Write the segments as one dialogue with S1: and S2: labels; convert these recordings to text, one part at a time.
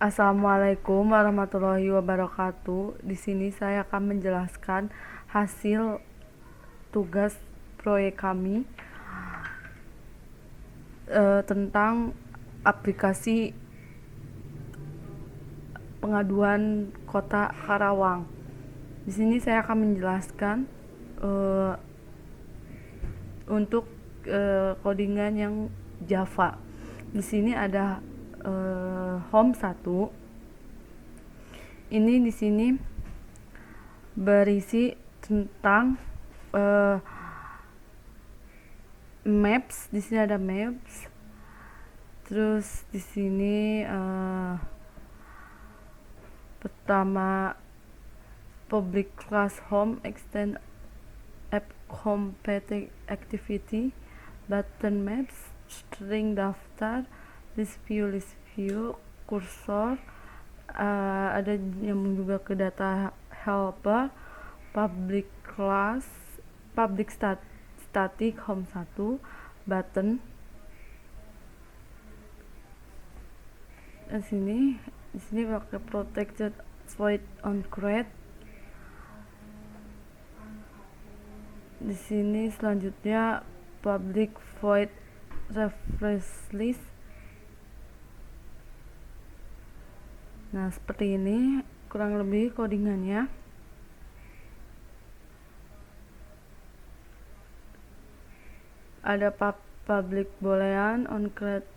S1: Assalamualaikum warahmatullahi wabarakatuh. Di sini saya akan menjelaskan hasil tugas proyek kami tentang aplikasi pengaduan Kota Karawang. Di sini saya akan menjelaskan untuk codingan yang Java. Di sini ada home 1. Ini di sini berisi tentang maps. Di sini ada maps. Terus di sini pertama public class home extend app completed activity, button maps, string daftar, list view, kursor, ada nyambung juga ke data helper, public class, static home 1, button. Di sini pakai protected void on create. Di sini selanjutnya public void reference list. Nah, seperti ini kurang lebih codingannya. Ada public boolean on create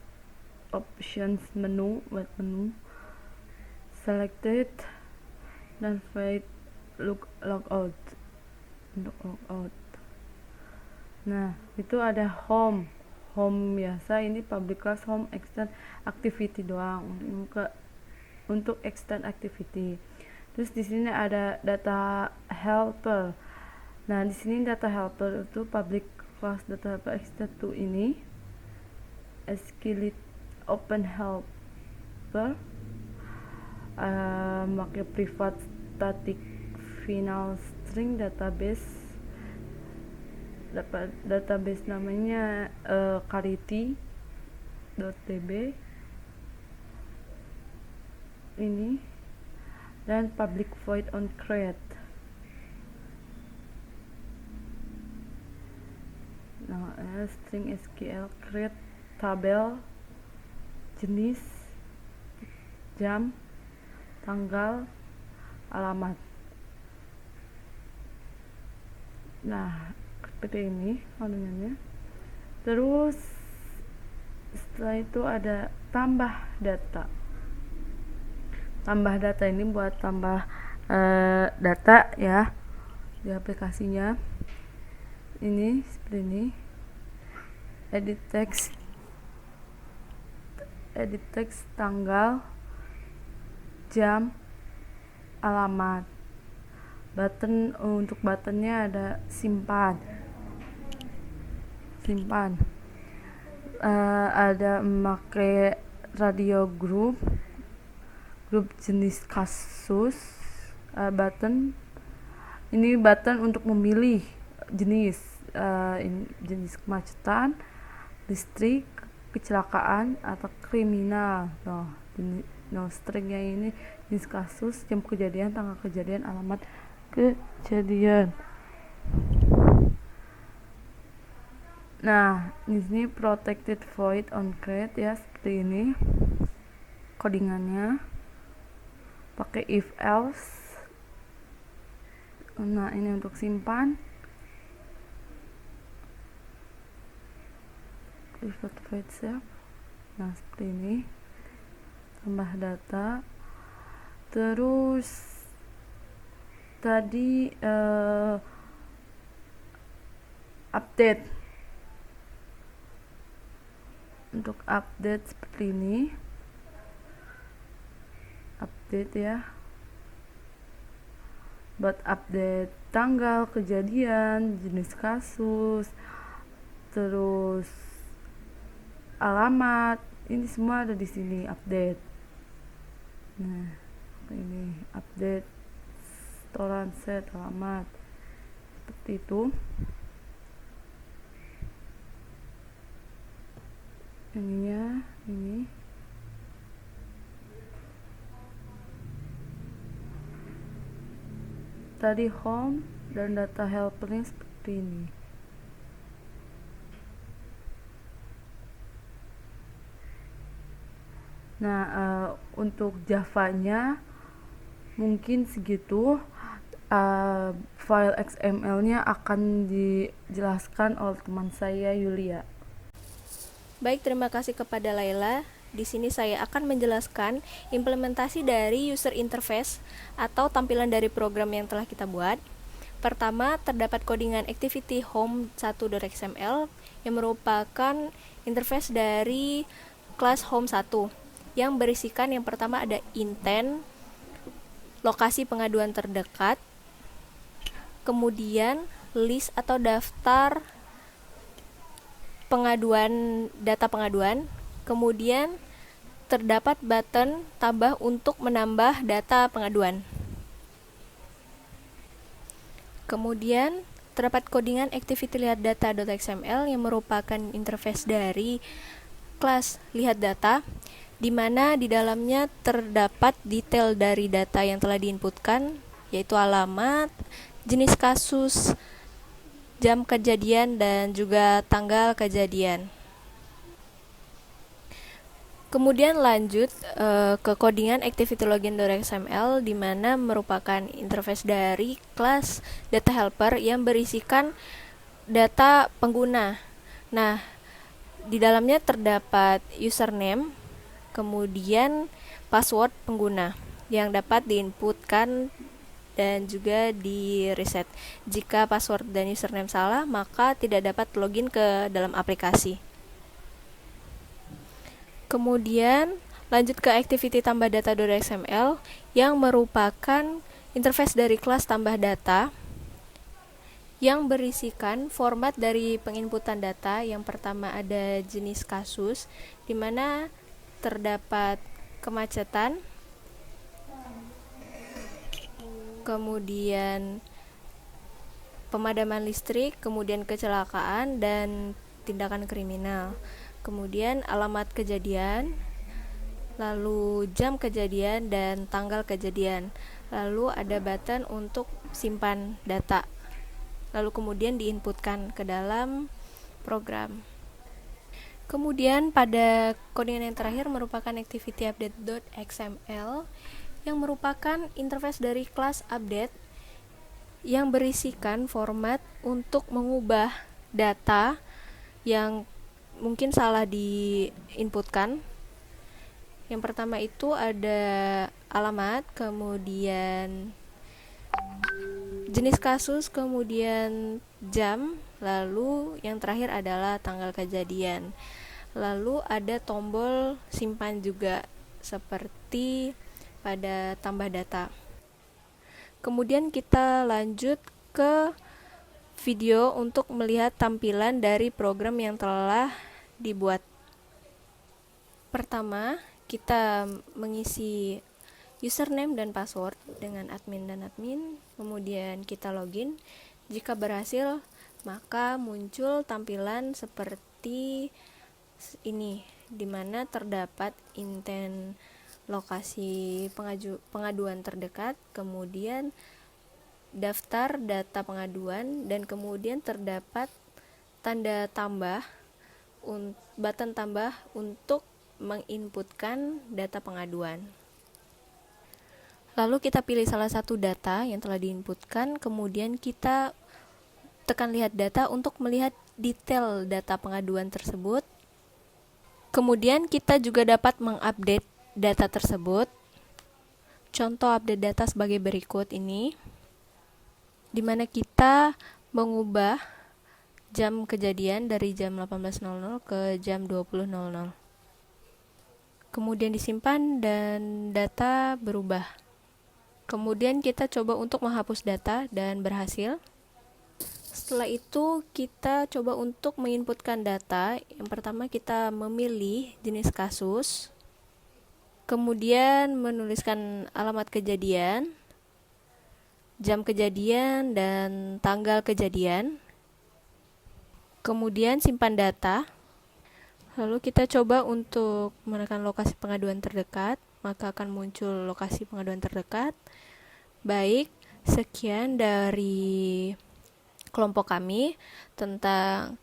S1: options menu, web menu, selected, dan void logout untuk logout. Nah, itu ada home biasa. Ini public class home extend activity doang untuk extend activity. Terus di sini ada data helper. Nah, di sini data helper itu public class data helper extend to ini SQLite open helper, pakai private static final string database. Database namanya carity.db ini, dan public void on create. Nah, string SQL create tabel, jenis, jam, tanggal, alamat. Nah, seperti ini codingannya. Terus setelah itu ada tambah data. Tambah data ini buat tambah data ya di aplikasinya. Ini seperti ini. Edit text, tanggal, jam, alamat. Button, untuk buttonnya ada simpan. Ada memakai radio group jenis kasus. Button ini button untuk memilih jenis jenis kemacetan, listrik, kecelakaan, atau kriminal. Stringnya ini jenis kasus, jam kejadian, tanggal kejadian, alamat kejadian. Nah, di sini protected void on create ya, seperti ini codingannya. Pakai if else. Nah, ini untuk simpan. Private void save. Nah, seperti ini. Tambah data. Terus tadi update. Untuk update seperti ini. Update ya. Buat update tanggal kejadian, jenis kasus, terus alamat, ini semua ada di sini update. Nah, ini update setoran set alamat seperti itu. Ininya ini tadi home dan data helpernya seperti ini. Nah, untuk Java-nya mungkin segitu. File XML-nya akan dijelaskan oleh teman saya Yulia.
S2: Baik, terima kasih kepada Laila. Di sini saya akan menjelaskan implementasi dari user interface atau tampilan dari program yang telah kita buat. Pertama, terdapat codingan activity home1.xml yang merupakan interface dari kelas home1 yang berisikan yang pertama ada intent, lokasi pengaduan terdekat, kemudian list atau daftar pengaduan, data pengaduan, kemudian terdapat button tambah untuk menambah data pengaduan. Kemudian terdapat codingan activity lihat data.xml yang merupakan interface dari kelas lihat data, di mana di dalamnya terdapat detail dari data yang telah diinputkan, yaitu alamat, jenis kasus, jam kejadian, dan juga tanggal kejadian. Kemudian lanjut ke codingan activity login.xml, di mana merupakan interface dari kelas data helper yang berisikan data pengguna. Nah, di dalamnya terdapat username, kemudian password pengguna yang dapat diinputkan dan juga di reset. Jika password dan username salah, maka tidak dapat login ke dalam aplikasi. Kemudian lanjut ke activity tambah data.xml yang merupakan interface dari kelas tambah data yang berisikan format dari penginputan data. Yang pertama ada jenis kasus, di mana terdapat kemacetan, kemudian pemadaman listrik, kemudian kecelakaan, dan tindakan kriminal. Kemudian alamat kejadian, lalu jam kejadian dan tanggal kejadian. Lalu ada button untuk simpan data. Lalu kemudian diinputkan ke dalam program. Kemudian pada codingan yang terakhir merupakan activity update.xml yang merupakan interface dari kelas update yang berisikan format untuk mengubah data yang mungkin salah diinputkan. Yang pertama itu ada alamat, kemudian jenis kasus, kemudian jam, lalu yang terakhir adalah tanggal kejadian. Lalu ada tombol simpan juga seperti pada tambah data. Kemudian kita lanjut ke video untuk melihat tampilan dari program yang telah dibuat. Pertama, kita mengisi username dan password dengan admin dan admin, kemudian kita login. Jika berhasil, maka muncul tampilan seperti ini, di mana terdapat intent, lokasi pengaduan terdekat, kemudian daftar data pengaduan, dan kemudian terdapat tanda tambah, button tambah untuk menginputkan data pengaduan. Lalu kita pilih salah satu data yang telah diinputkan, kemudian kita tekan lihat data untuk melihat detail data pengaduan tersebut. Kemudian kita juga dapat mengupdate data tersebut. Contoh update data sebagai berikut ini, di mana kita mengubah jam kejadian dari jam 18.00 ke jam 20.00. Kemudian disimpan dan data berubah. Kemudian kita coba untuk menghapus data dan berhasil. Setelah itu kita coba untuk menginputkan data. Yang pertama kita memilih jenis kasus, kemudian menuliskan alamat kejadian, jam kejadian, dan tanggal kejadian. Kemudian simpan data. Lalu kita coba untuk menekan lokasi pengaduan terdekat, maka akan muncul lokasi pengaduan terdekat. Baik, Sekian dari kelompok kami tentang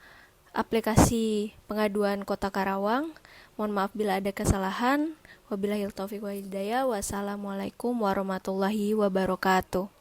S2: aplikasi pengaduan Kota Karawang. Mohon maaf bila ada kesalahan. Wabillahi taufiq wal hidayah. Wassalamualaikum warahmatullahi wabarakatuh.